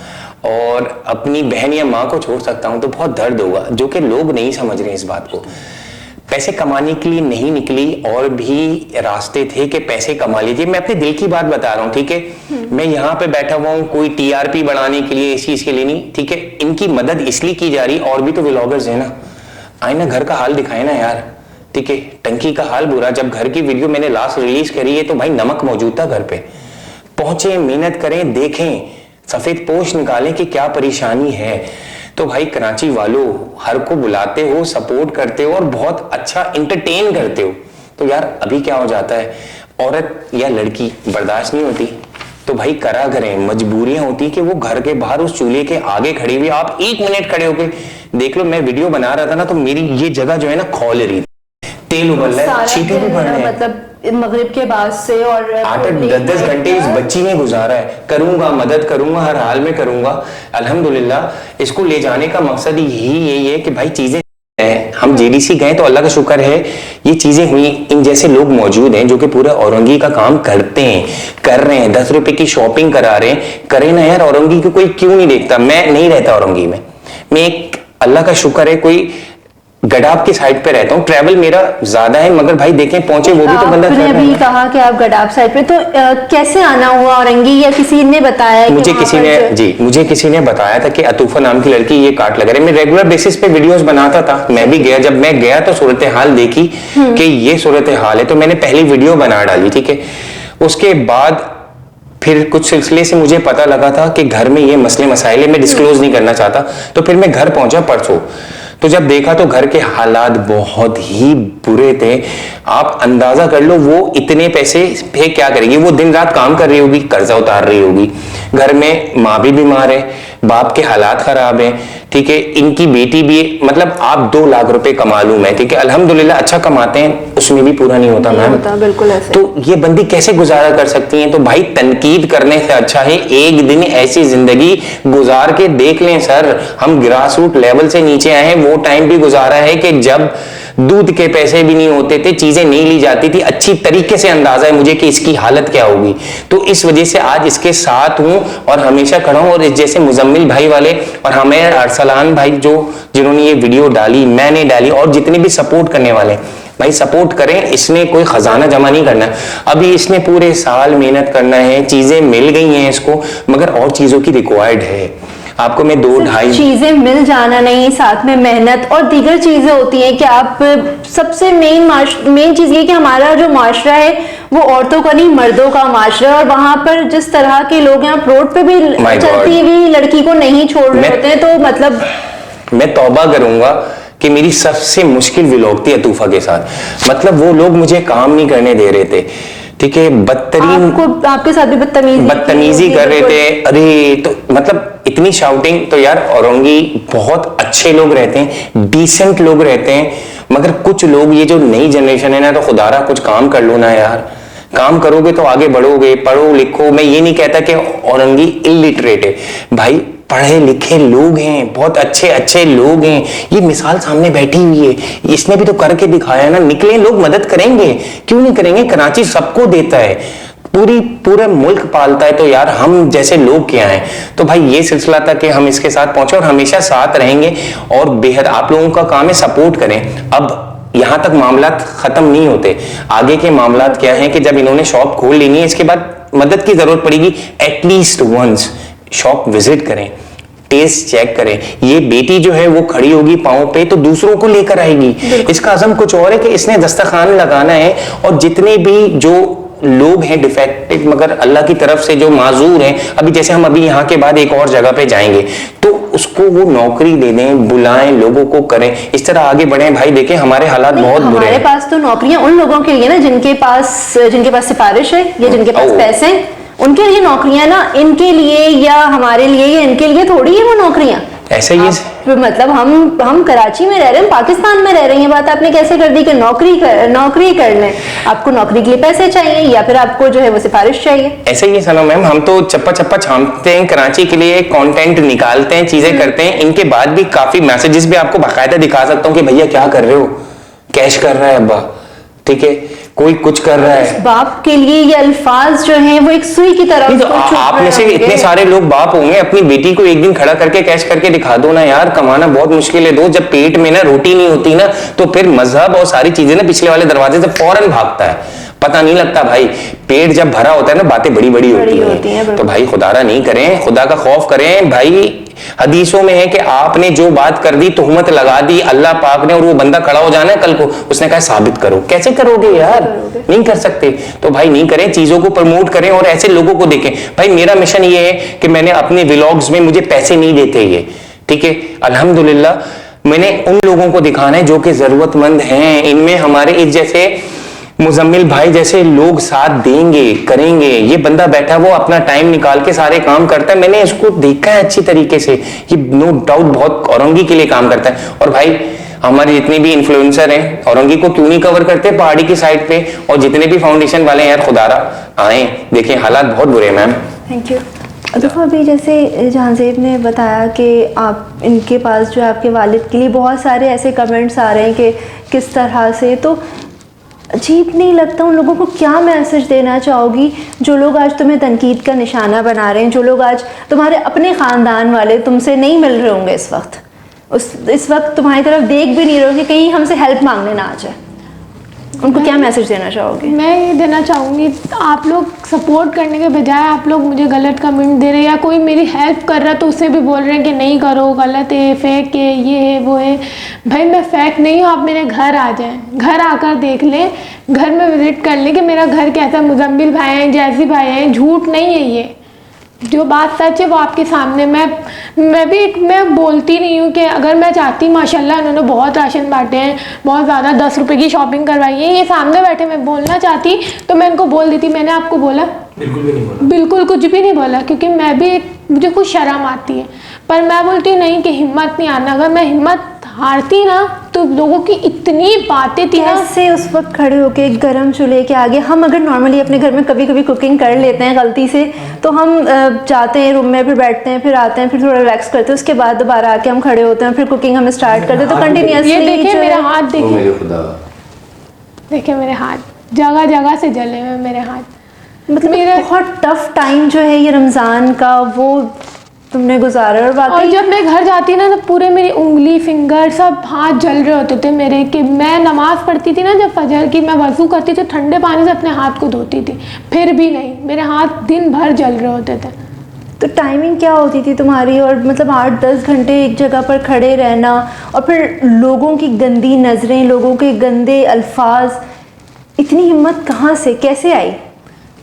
और अपनी बहन या माँ को छोड़ सकता हूँ? तो बहुत दर्द होगा, जो कि लोग नहीं समझ रहे इस बात को। पैसे कमाने के लिए नहीं निकली, और भी रास्ते थे कि पैसे कमा लीजिए। मैं अपने दिल की बात बता रहा हूँ, ठीक है। मैं यहाँ पे बैठा हुआ हूँ कोई टीआरपी बढ़ाने के लिए, इस चीज के लिए नहीं, ठीक है। इनकी मदद इसलिए की जा रही, और भी तो व्लॉगर्स है ना, आए ना घर का हाल दिखाए ना यार, ठीक है। टंकी का हाल बुरा, जब घर की वीडियो मैंने लास्ट रिलीज करी है तो भाई नमक मौजूद था घर पे। पहुंचे, मेहनत करें, देखें, सफेद पोश निकालें कि क्या परेशानी है। तो भाई कराची वालों, हर को बुलाते हो, सपोर्ट करते हो और बहुत अच्छा इंटरटेन करते हो। तो यार अभी क्या हो जाता है, औरत या लड़की बर्दाश्त नहीं होती तो भाई करा करें, मजबूरियां होती कि वो घर के बाहर उस चूल्हे के आगे खड़ी हुई। आप 1 मिनट खड़े होके देख लो, मैं वीडियो बना रहा था ना तो मेरी ये जगह जो है ना खोल रही, तेल उबल रहा है, छींटे भी पड़ रहे हैं। मतलब मगरिब के बाद से और 8-10 घंटे इस बच्ची ने गुजारा है। करूंगा, मदद करूंगा, हर हाल में करूंगा। अल्हम्दुलिल्लाह इसको ले जाने का मकसद यही है कि भाई चीजें हैं। हम जेडीसी गए तो अल्लाह का शुक्र है ये चीजें हुई। इन जैसे लोग मौजूद हैं जो कि पूरा औरंगी का काम करते हैं, कर रहे हैं, 10 रुपए की शॉपिंग करा रहे हैं। करे ना यार, औरंगी को कोई क्यों नहीं देखता। मैं नहीं रहता औरंगी में, मैं एक अल्लाह का शुक्र है कोई गडाब की साइड पे रहता हूँ। ट्रैवल मेरा ज्यादा है, मगर भाई देखें पहुंचे वो भी तो बंदा कर रहा है। आपने अभी कहा कि आप गडाब साइड पे, तो कैसे आना हुआ औरंगी, या किसी ने बताया? मुझे किसी ने बताया था कि अतूफा नाम की लड़की ये काट लगा रही। मैं रेगुलर बेसिस पे वीडियोस बनाता था, मैं भी गया। जब मैं गया तो सूरत हाल देखी कि ये सूरत हाल है, तो मैंने पहली वीडियो बना डाली, ठीक है। उसके बाद फिर कुछ सिलसिले से मुझे पता लगा था कि घर में ये मसले मसाइल मैं डिस्क्लोज नहीं करना चाहता। तो फिर मैं घर पहुंचा परसों, तो जब देखा तो घर के हालात बहुत ही बुरे थे। आप अंदाजा कर लो वो इतने पैसे पे क्या करेगी। वो दिन रात काम कर रही होगी, कर्जा उतार रही होगी, घर में माँ भी बीमार है, बाप के हालात खराब हैं, ठीक है। इनकी बेटी भी, मतलब आप 2 लाख रुपए कमा लूं मैं, ठीक है, अल्हम्दुलिल्लाह अच्छा कमाते हैं, उसमें भी पूरा नहीं होता मैम। बिल्कुल ऐसे। तो ये बंदी कैसे गुजारा कर सकती हैं? तो भाई तनकीद करने से अच्छा है एक दिन ऐसी जिंदगी गुजार के देख लें। सर हम ग्रास रूट लेवल से नीचे आए हैं, वो टाइम भी गुजारा है कि जब दूध के पैसे भी नहीं होते थे, चीजें नहीं ली जाती थी। अच्छी तरीके से अंदाजा है मुझे कि इसकी हालत क्या होगी। तो इस वजह से आज इसके साथ हूं और हमेशा खड़ा हूं। और जैसे मुजम्मिल भाई वाले और हमें अरसलान भाई जो जिन्होंने ये वीडियो डाली, मैंने डाली, और जितने भी सपोर्ट करने वाले भाई सपोर्ट करें। इसने कोई खजाना जमा नहीं करना, अभी इसने पूरे साल मेहनत करना है। चीजें मिल गई हैं इसको, मगर और चीजों की रिक्वायर्ड है। आपको मैं 2-2.5 चीजें मिल जाना नहीं, साथ में मेहनत और दीगर चीजें होती हैं कि आप सबसे मेन चीज ये कि हमारा जो माशरा है वो औरतों का नहीं मर्दों का माशरा है। और वहां पर जिस तरह के लोग यहाँ रोड पे भी चलती हुई लड़की को नहीं छोड़ रहे होते हैं, तो मतलब मैं तौबा करूंगा कि मेरी सबसे मुश्किल व्लॉग थी अतूफा के साथ। मतलब वो लोग मुझे काम नहीं करने दे रहे थे, ठीक है, बदतरीन आपके साथ भी बदतमीजी कर रहे थे। अरे तो मतलब इतनी शाउटिंग। तो यार औरंगी बहुत अच्छे लोग रहते हैं, डिसेंट लोग रहते हैं, मगर कुछ लोग ये जो नई जनरेशन है ना, तो खुदारा कुछ काम कर लो ना यार। काम करोगे तो आगे बढ़ोगे, पढ़ो लिखो। मैं ये नहीं कहता कि औरंगी इलिटरेट है, भाई पढ़े लिखे लोग हैं, बहुत अच्छे अच्छे लोग हैं। ये मिसाल सामने बैठी हुई है, इसने भी तो करके दिखाया ना। निकले लोग मदद करेंगे, क्यों नहीं करेंगे। कराची सबको देता है, पूरा मुल्क पालता है, तो यार हम जैसे लोग क्या हैं। तो भाई ये सिलसिला था कि हम इसके साथ पहुंचे और हमेशा साथ रहेंगे। और बेहद आप लोगों का काम है सपोर्ट करें। अब यहाँ तक मामलात खत्म नहीं होते। आगे के मामलात क्या हैं कि जब इन्होंने शॉप खोल लेनी है, इसके बाद मदद की जरूरत पड़ेगी, एटलीस्ट वंस शॉप विजिट करें, टेस्ट चेक करें। ये बेटी जो है वो खड़ी होगी पांव पे तो दूसरों को लेकर आएगी। इसका अज़म कुछ और है कि इसने दस्तरखान लगाना है, और जितने भी जो लोग हैं डिफेक्टेड मगर अल्लाह की तरफ से जो माजूर हैं, अभी जैसे हम अभी यहाँ के बाद एक और जगह पे जाएंगे तो उसको वो नौकरी दे दें, बुलाएं, लोगों को करें, इस तरह आगे बढ़ें। भाई देखें हमारे हालात बहुत बुरे हैं। हमारे पास तो नौकरियां उन लोगों के लिए ना जिनके पास सिफारिश है या जिनके पास पैसे हैं, उनके लिए नौकरियां ना, इनके लिए या हमारे लिए या इनके लिए थोड़ी है वो नौकरियां। ऐसा ही मतलब हम कराची में रह रहे हैं, पाकिस्तान में रह रहे हैं। बात आपने कैसे कर दी कि नौकरी कर लें, आपको नौकरी के लिए पैसे चाहिए या फिर आपको जो है वो सिफारिश चाहिए। ऐसा ही है सना मैम, हम तो चप्पा चप्पा छापते हैं, कराची के लिए कंटेंट निकालते हैं, चीजें करते हैं, इनके बाद भी काफी मैसेजेस भी आपको बाकायदा दिखा सकता हूँ कि भैया क्या कर रहे हो, कैश कर रहा है अब्बा, ठीक है, कोई कुछ कर रहा है। बाप के लिए ये अल्फाज जो हैं वो एक सुई की तरह। तो आप में से इतने सारे लोग बाप होंगे, अपनी बेटी को एक दिन खड़ा करके कैश करके दिखा दो ना यार, कमाना बहुत मुश्किल है। दो जब पेट में ना रोटी नहीं होती ना तो फिर मजहब और सारी चीजें ना पिछले वाले दरवाजे से फौरन भागता है, पता नहीं लगता भाई। पेट जब भरा होता है ना बातें बड़ी बड़ी होती हैं। तो भाई खुदारा नहीं करें, खुदा का खौफ करें भाई। हदीसों में है कि आपने जो बात कर दी, तोहमत लगा दी अल्लाह पाक ने, और वो बंदा खड़ा हो जाना है कल को, उसने कहा साबित करो। कैसे करोगे यार, नहीं कर सकते। तो भाई नहीं करें, चीजों को प्रमोट करें और ऐसे लोगों को देखें। भाई मेरा मिशन ये है कि मैंने अपने व्लॉग्स में, मुझे पैसे नहीं देते ये, ठीक है, अल्हम्दुलिल्लाह मैंने उन लोगों को दिखाना है जो कि जरूरतमंद हैं। इनमें हमारे इस जैसे मुजम्मिल भाई जैसे लोग साथ देंगे, करेंगे। ये बंदा बैठा वो अपना टाइम निकाल के सारे काम करता है, मैंने इसको देखा है अच्छी तरीके से, ये नो डाउट बहुत औरंगी के लिए काम करता है। और भाई हमारे जितने भी इन्फ्लुएंसर हैं औरंगी को क्यों नहीं कवर करते पहाड़ी की साइड पे, और जितने भी फाउंडेशन वाले हैं यार खुदारा आए, देखें हालात बहुत बुरे हैं मैम। Thank you. देखो अभी जैसे जहांजेब ने बताया कि आप इनके पास जो आपके वालिद के लिए बहुत सारे ऐसे कमेंट्स आ रहे हैं कि किस तरह से, तो अजीब नहीं लगता उन लोगों को? क्या मैसेज देना चाहोगी जो लोग आज तुम्हें तनकीद का निशाना बना रहे हैं, जो लोग आज तुम्हारे अपने ख़ानदान वाले तुमसे नहीं मिल रहे होंगे इस वक्त तुम्हारी तरफ देख भी नहीं रहे होंगे, कहीं हमसे हेल्प मांगने ना आ जाए, उनको क्या मैसेज देना चाहोगे? मैं ये देना चाहूँगी, आप लोग सपोर्ट करने के बजाय आप लोग मुझे गलत कमेंट दे रहे हैं, या कोई मेरी हेल्प कर रहा है तो उसे भी बोल रहे हैं कि नहीं करो, गलत है, फेक है, ये है वो है। भाई मैं फेक नहीं हूँ, आप मेरे घर आ जाएं, घर आकर देख लें, घर में विजिट कर लें कि मेरा घर कैसा, मुजम्मिल भाई हैं, जैसी भाई हैं, झूठ नहीं है ये, जो बात सच है वो आपके सामने। मैं बोलती नहीं हूँ कि अगर मैं चाहती, माशाल्लाह उन्होंने बहुत राशन बांटे हैं, बहुत ज़्यादा 10 रुपए की शॉपिंग करवाई है, ये सामने बैठे, मैं बोलना चाहती तो मैं इनको बोल देती। मैंने आपको बोला? बिल्कुल भी नहीं बोला, बिल्कुल कुछ भी नहीं बोला, क्योंकि मैं भी, मुझे कुछ शर्म आती है, पर मैं बोलती हूँ नहीं कि हिम्मत नहीं आना। अगर मैं हिम्मत हारती ना तो लोगों की इतनी बातें थी ना। कैसे उस वक्त खड़े होके गर्म चूल्हे के आगे, हम अगर नॉर्मली अपने घर में कभी कभी कुकिंग कर लेते हैं गलती से, तो हम जाते हैं रूम में, फिर बैठते हैं, फिर आते हैं, फिर थोड़ा रिलैक्स करते हैं, उसके बाद दोबारा आके हम खड़े होते हैं, फिर कुकिंग हम स्टार्ट करते हैं। तो कंटिन्यूअसली ये देखिए मेरा हाथ, देखिए मेरे हाथ जगह जगह से जले हुए मेरे हाथ। मतलब मेरा बहुत टफ टाइम जो है ये रमज़ान का वो तुमने गुजारा। और जब मैं घर जाती ना तो पूरे मेरी उंगली, फिंगर सब हाथ जल रहे होते थे मेरे, कि मैं नमाज़ पढ़ती थी ना जब फजर की, मैं वज़ू करती थी, ठंडे पानी से अपने हाथ को धोती थी, फिर भी नहीं, मेरे हाथ दिन भर जल रहे होते थे। तो टाइमिंग क्या होती थी तुम्हारी? और मतलब 8-10 घंटे एक जगह पर खड़े रहना, और फिर लोगों की गंदी नज़रें, लोगों के गंदे अल्फाज, इतनी हिम्मत कहाँ से, कैसे आई?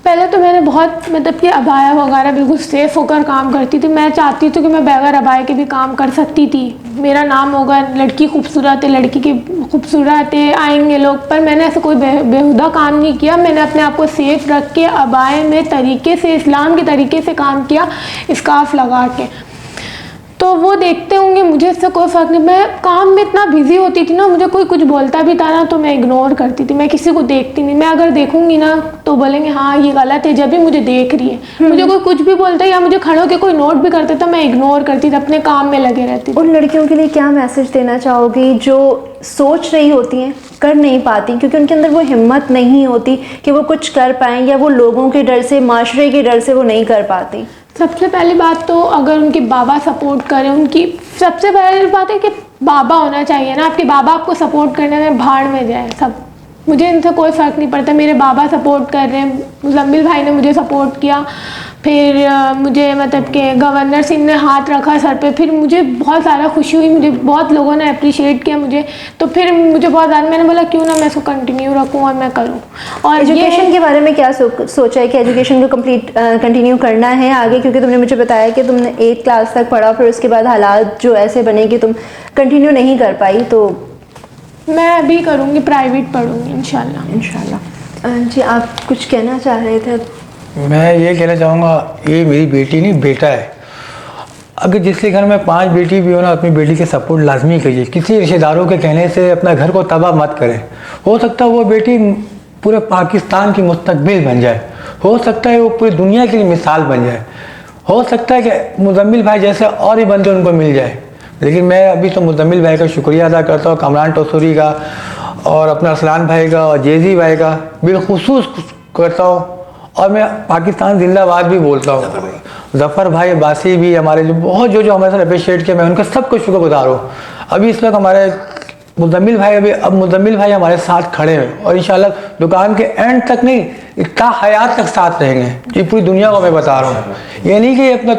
पहले तो मैंने बहुत, मतलब कि अबाया वगैरह बिल्कुल सेफ़ होकर काम करती थी। मैं चाहती थी कि मैं बगैर अबाया के भी काम कर सकती थी, मेरा नाम होगा, लड़की खूबसूरत है, लड़की की खूबसूरत है, आएंगे लोग। पर मैंने ऐसा कोई बेहुदा काम नहीं किया, मैंने अपने आप को सेफ रख के अबाए में तरीके से, इस्लाम के तरीके से काम किया, स्कार्फ लगा के। तो वो देखते होंगे, मुझे इससे कोई फ़र्क नहीं। मैं काम में इतना बिजी होती थी ना, मुझे कोई कुछ बोलता भी था ना तो मैं इग्नोर करती थी, मैं किसी को देखती नहीं। मैं अगर देखूंगी ना तो बोलेंगे हाँ ये गलत है, जब भी मुझे देख रही है। मुझे कोई कुछ भी बोलता है या मुझे खड़े होकर कोई नोट भी करता था, मैं इग्नोर करती थी, अपने काम में लगे रहती थी। उन लड़कियों के लिए क्या मैसेज देना चाहोगी जो सोच रही होती हैं, कर नहीं पाती, क्योंकि उनके अंदर वो हिम्मत नहीं होती कि वो कुछ कर पाएँ, या वो लोगों के डर से, माशरे के डर से वो नहीं कर पाती? सबसे पहली बात तो अगर उनके बाबा सपोर्ट करें, उनकी सबसे पहली बात है कि बाबा होना चाहिए ना, आपके बाबा आपको सपोर्ट करने में भाड़ में जाए सब, मुझे इनसे कोई फ़र्क नहीं पड़ता। मेरे बाबा सपोर्ट कर रहे हैं, मुज़म्मिल भाई ने मुझे सपोर्ट किया, फिर मुझे मतलब कि गवर्नर सिंह ने हाथ रखा सर पे, फिर मुझे बहुत ज़्यादा खुशी हुई, मुझे बहुत लोगों ने अप्रिशिएट किया मुझे, तो फिर मुझे बहुत ज़्यादा, मैंने बोला क्यों ना मैं इसको कंटिन्यू रखूँ और मैं करूँ। और एजुकेशन के बारे में क्या सोचा है कि एजुकेशन को कंप्लीट कंटिन्यू करना है आगे, क्योंकि तुमने मुझे बताया कि तुमने 8th क्लास तक पढ़ा, फिर उसके बाद हालात जो ऐसे बने कि तुम कंटिन्यू नहीं कर पाई, तो मैं अभी करूँगी, प्राइवेट पढ़ूँगी इंशाल्लाह। जी आप कुछ कहना चाह रहे थे? मैं ये कहना चाहूँगा, ये मेरी बेटी नहीं बेटा है। अगर जिसके घर में 5 बेटी भी हो ना, अपनी बेटी के सपोर्ट लाजमी करिए। किसी रिश्तेदारों के कहने से अपना घर को तबाह मत करें। हो सकता है वो बेटी पूरे पाकिस्तान की मुस्तकबिल बन जाए, हो सकता है वो पूरी दुनिया के लिए मिसाल बन जाए, हो सकता है कि मुज़म्मिल भाई जैसे और भी बंदे उनको मिल जाए। लेकिन मैं अभी तो मुज़म्मिल भाई का शुक्रिया अदा करता हूँ, कमरान टोसरी का और अपना असलान भाई का और जेजी भाई का बिलखुसूस करता हूँ। और मैं पाकिस्तान जिंदाबाद भी बोलता हूँ। ज़फ़र भाई बासी भी हमारे जो हमारे साथ अप्रिशिएट किया, मैं उनका सबको शुक्रगुजार हूँ। अभी इस वक्त हमारे मुज़म्मिल भाई हमारे साथ खड़े हैं और इंशाल्लाह दुकान के एंड तक नहीं, इतना हयात तक साथ रहेंगे। ये पूरी दुनिया को मैं बता रहा हूँ। ये नहीं कि अपना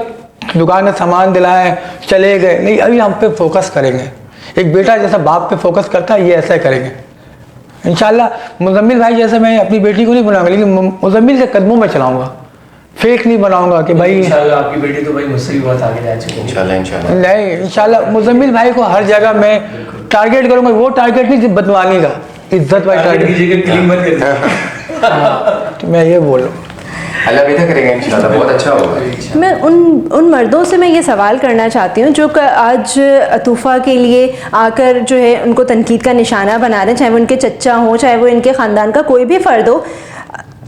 दुकान में सामान दिलाएं चले गए, नहीं, अभी हम पे फोकस करेंगे। एक बेटा जैसा बाप पे फोकस करता है, ये ऐसा करेंगे इंशाल्लाह। मुज़म्मिल भाई जैसे मैं अपनी बेटी को नहीं बनाऊंगा, लेकिन मुज़म्मिल के कदमों में चलाऊंगा, फेक नहीं बनाऊंगा कि भाई इंशाल्लाह आपकी बेटी तो भाई मुझसे भी बहुत आगे जा चुकी है। इंशाल्लाह नहीं, इंशाल्लाह मुज़म्मिल भाई को हर जगह मैं टारगेट करूंगा। वो टारगेट नहीं बदमानी का, इज्जत वाला टारगेट। तो मैं ये बोल रहा हूँ, अल्लाह बेहतर करेगा इंशाल्लाह, बहुत अच्छा होगा। मैं उन मर्दों से मैं ये सवाल करना चाहती हूँ जो आज अतूफ़ा के लिए आकर जो है उनको तनकीद का निशाना बना रहे हैं, चाहे वो उनके चच्चा हो, चाहे वो इनके ख़ानदान का कोई भी फ़र्द हो।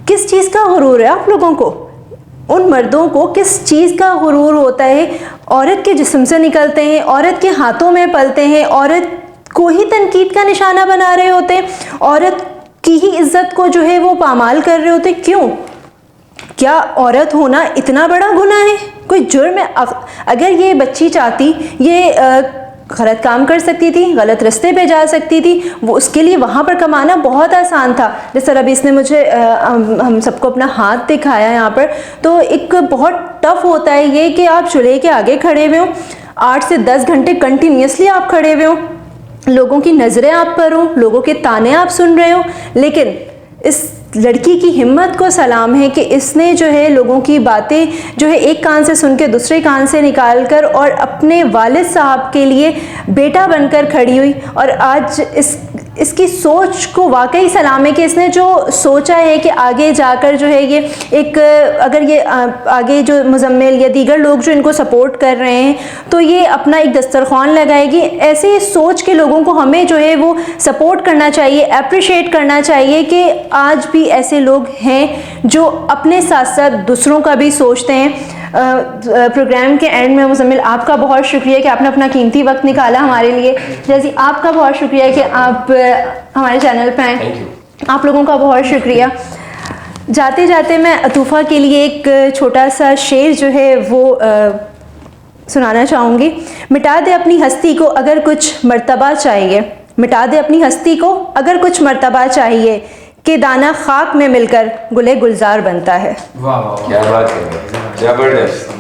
किस चीज़ का गुरूर है आप लोगों को? उन मर्दों को किस चीज़ का गुरूर होता है? औरत के जिस्म से निकलते हैं, औरत के हाथों में पलते हैं, औरत को ही तनकीद का निशाना बना रहे होते हैं, औरत की ही इज़्ज़त को जो है वो पामाल कर रहे होते। क्यों? क्या औरत होना इतना बड़ा गुनाह है? कोई जुर्म है? अगर ये बच्ची चाहती, ये गलत काम कर सकती थी, गलत रास्ते पे जा सकती थी, वो उसके लिए वहाँ पर कमाना बहुत आसान था। जिस तरह अभी इसने मुझे हम सबको अपना हाथ दिखाया यहाँ पर, तो एक बहुत टफ होता है ये कि आप चूल्हे के आगे खड़े हुए हो, 8 से 10 घंटे कंटिन्यूसली आप खड़े हुए हो, लोगों की नज़रें आप पर हो, लोगों के ताने आप सुन रहे हो। लेकिन इस लड़की की हिम्मत को सलाम है कि इसने जो है लोगों की बातें जो है एक कान से सुन के दूसरे कान से निकाल कर और अपने वालिद साहब के लिए बेटा बनकर खड़ी हुई। और आज इसकी सोच को वाकई सलाम है कि इसने जो सोचा है कि आगे जाकर जो है ये एक, अगर ये आगे जो मुज़म्मिल या दीगर लोग जो इनको सपोर्ट कर रहे हैं तो ये अपना एक दस्तरखान लगाएगी। ऐसे सोच के लोगों को हमें जो है वो सपोर्ट करना चाहिए, अप्रिशिएट करना चाहिए कि आज भी ऐसे लोग हैं जो अपने साथ साथ दूसरों का भी सोचते हैं। प्रोग्राम के एंड में मुज़म्मिल आपका बहुत शुक्रिया कि आपने अपना कीमती वक्त निकाला हमारे लिए। जैसे आपका बहुत शुक्रिया कि आप हमारे चैनल पे आए। आप लोगों का बहुत शुक्रिया। जाते जाते मैं अतूफ़ा के लिए एक छोटा सा शेर जो है वो सुनाना चाहूँगी। मिटा दे अपनी हस्ती को अगर कुछ मर्तबा चाहिए, मिटा दे अपनी हस्ती को अगर कुछ मर्तबा चाहिए, कि दाना खाक में मिलकर गुले गुलजार बनता है। वाह वाह, क्या बात है, जबरदस्त।